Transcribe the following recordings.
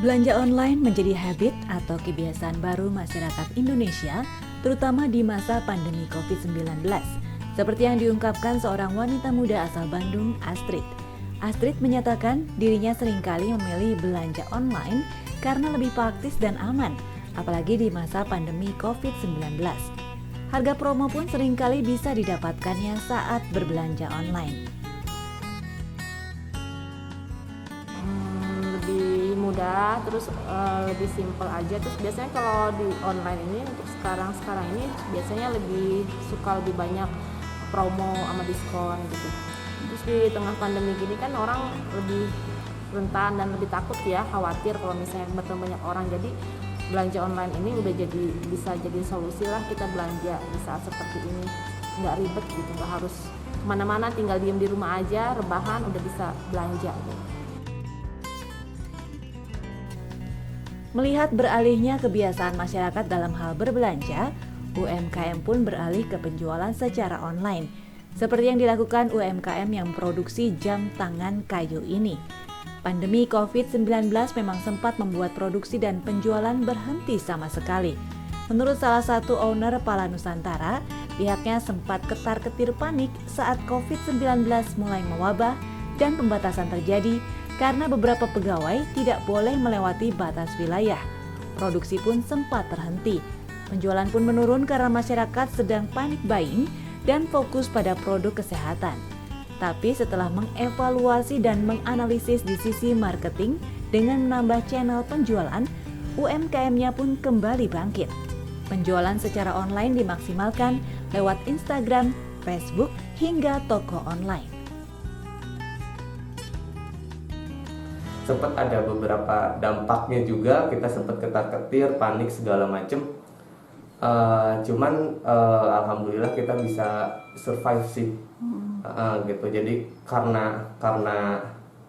Belanja online menjadi habit atau kebiasaan baru masyarakat Indonesia, terutama di masa pandemi COVID-19. Seperti yang diungkapkan seorang wanita muda asal Bandung, Astrid. Astrid menyatakan dirinya seringkali memilih belanja online karena lebih praktis dan aman, apalagi di masa pandemi COVID-19. Harga promo pun seringkali bisa didapatkannya saat berbelanja online. Lebih mudah, terus lebih simpel aja. Terus biasanya kalau di online ini untuk sekarang ini biasanya lebih lebih banyak promo sama diskon gitu. Terus di tengah pandemi gini kan orang lebih rentan dan lebih takut ya, khawatir kalau misalnya bertemu banyak orang. Jadi belanja online ini udah bisa jadi solusi lah kita belanja di saat seperti ini. Nggak ribet gitu, nggak harus kemana-mana, tinggal diem di rumah aja, rebahan udah bisa belanja gitu. Melihat beralihnya kebiasaan masyarakat dalam hal berbelanja, UMKM pun beralih ke penjualan secara online. Seperti yang dilakukan UMKM yang memproduksi jam tangan kayu ini. Pandemi COVID-19 memang sempat membuat produksi dan penjualan berhenti sama sekali. Menurut salah satu owner Pala Nusantara, pihaknya sempat ketar-ketir panik saat COVID-19 mulai mewabah dan pembatasan terjadi karena beberapa pegawai tidak boleh melewati batas wilayah. Produksi pun sempat terhenti. Penjualan pun menurun karena masyarakat sedang panic buying dan fokus pada produk kesehatan. Tapi setelah mengevaluasi dan menganalisis di sisi marketing dengan menambah channel penjualan, UMKM-nya pun kembali bangkit. Penjualan secara online dimaksimalkan lewat Instagram, Facebook, hingga toko online. Sempat ada beberapa dampaknya juga, kita sempat ketar-ketir, panik segala macem. Cuman alhamdulillah kita bisa survive sih. Gitu. Jadi karena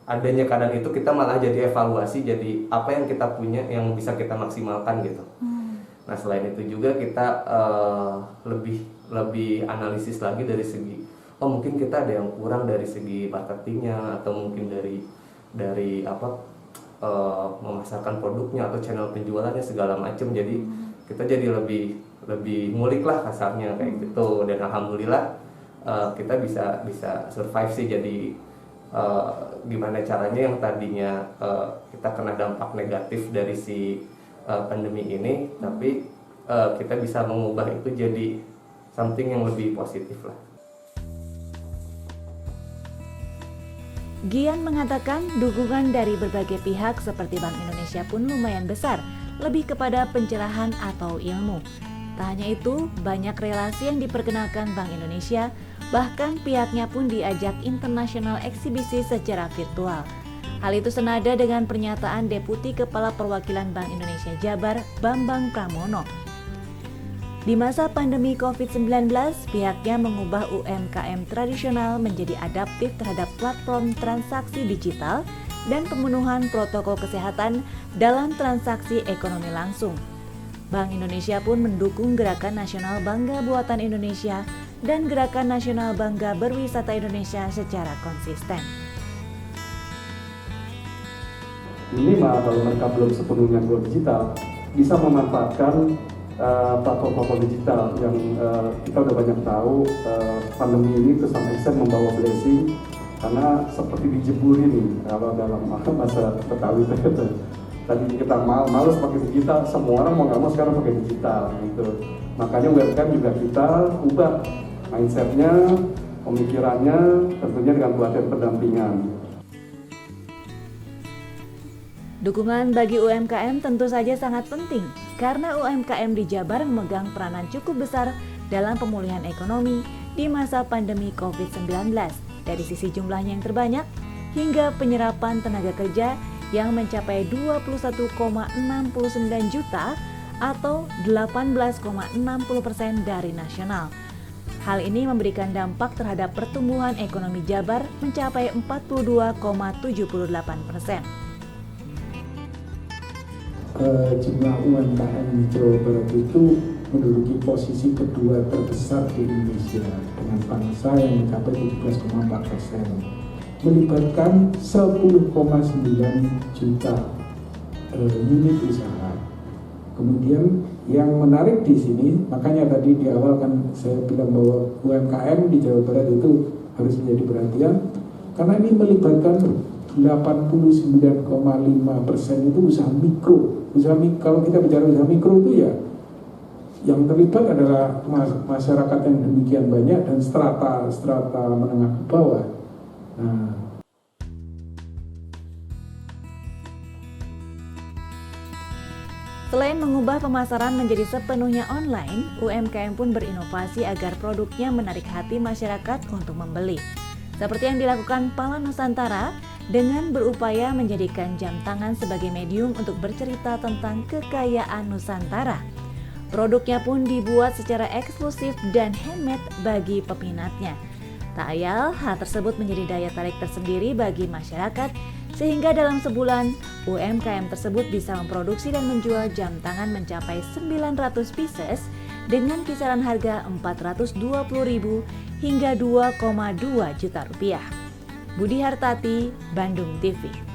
adanya keadaan itu kita malah jadi evaluasi, jadi apa yang kita punya yang bisa kita maksimalkan gitu. Nah selain itu juga kita lebih analisis lagi dari segi mungkin kita ada yang kurang dari segi marketingnya, atau mungkin dari memasarkan produknya atau channel penjualannya segala macam. Jadi kita jadi lebih ngulik lah kasarnya kayak gitu. Dan alhamdulillah kita bisa survive sih. Jadi gimana caranya yang tadinya kita kena dampak negatif dari si pandemi ini, tapi kita bisa mengubah itu jadi something yang lebih positif lah. Gian mengatakan dukungan dari berbagai pihak seperti Bank Indonesia pun lumayan besar, lebih kepada pencerahan atau ilmu. Tak hanya itu, banyak relasi yang diperkenalkan Bank Indonesia, bahkan pihaknya pun diajak internasional eksibisi secara virtual. Hal itu senada dengan pernyataan Deputi Kepala Perwakilan Bank Indonesia Jabar, Bambang Pramono. Di masa pandemi COVID-19, pihaknya mengubah UMKM tradisional menjadi adaptif terhadap platform transaksi digital dan pemenuhan protokol kesehatan dalam transaksi ekonomi langsung. Bank Indonesia pun mendukung Gerakan Nasional Bangga Buatan Indonesia dan Gerakan Nasional Bangga Berwisata Indonesia secara konsisten. Ini kalau mereka belum sepenuhnya go digital, bisa memanfaatkan platform-platform digital yang kita udah banyak tahu. Pandemi ini to some extent membawa blessing, karena seperti dijeburi nih kalau dalam bahasa Betawi tadi kita malas pakai digital, semua orang mau nggak mau sekarang pakai digital gitu. Makanya UMKM juga kita ubah mindsetnya, pemikirannya, tentunya dengan pelatihan pendampingan. Dukungan bagi UMKM tentu saja sangat penting karena UMKM di Jabar memegang peranan cukup besar dalam pemulihan ekonomi di masa pandemi COVID-19 dari sisi jumlahnya yang terbanyak hingga penyerapan tenaga kerja yang mencapai 21,69 juta atau 18,60% dari nasional. Hal ini memberikan dampak terhadap pertumbuhan ekonomi Jabar mencapai 42,78%. Jumlah UMKM di Jawa Barat itu menduduki posisi kedua terbesar di Indonesia dengan pangsa yang mencapai 17,4%, melibatkan 10,9 juta unit usaha. Kemudian yang menarik di sini, makanya tadi di awal kan saya bilang bahwa UMKM di Jawa Barat itu harus menjadi perhatian, karena ini melibatkan 89,5% itu usaha mikro. Kalau kita bicara usaha mikro itu ya, yang terlibat adalah masyarakat yang demikian banyak dan strata menengah ke bawah. Nah, Selain mengubah pemasaran menjadi sepenuhnya online, UMKM pun berinovasi agar produknya menarik hati masyarakat untuk membeli. Seperti yang dilakukan Pala Nusantara dengan berupaya menjadikan jam tangan sebagai medium untuk bercerita tentang kekayaan Nusantara. Produknya pun dibuat secara eksklusif dan handmade bagi peminatnya. Tak ayal, hal tersebut menjadi daya tarik tersendiri bagi masyarakat, sehingga dalam sebulan, UMKM tersebut bisa memproduksi dan menjual jam tangan mencapai 900 pieces dengan kisaran harga 420.000 hingga 2,2 juta rupiah. Budi Hartati, Bandung TV.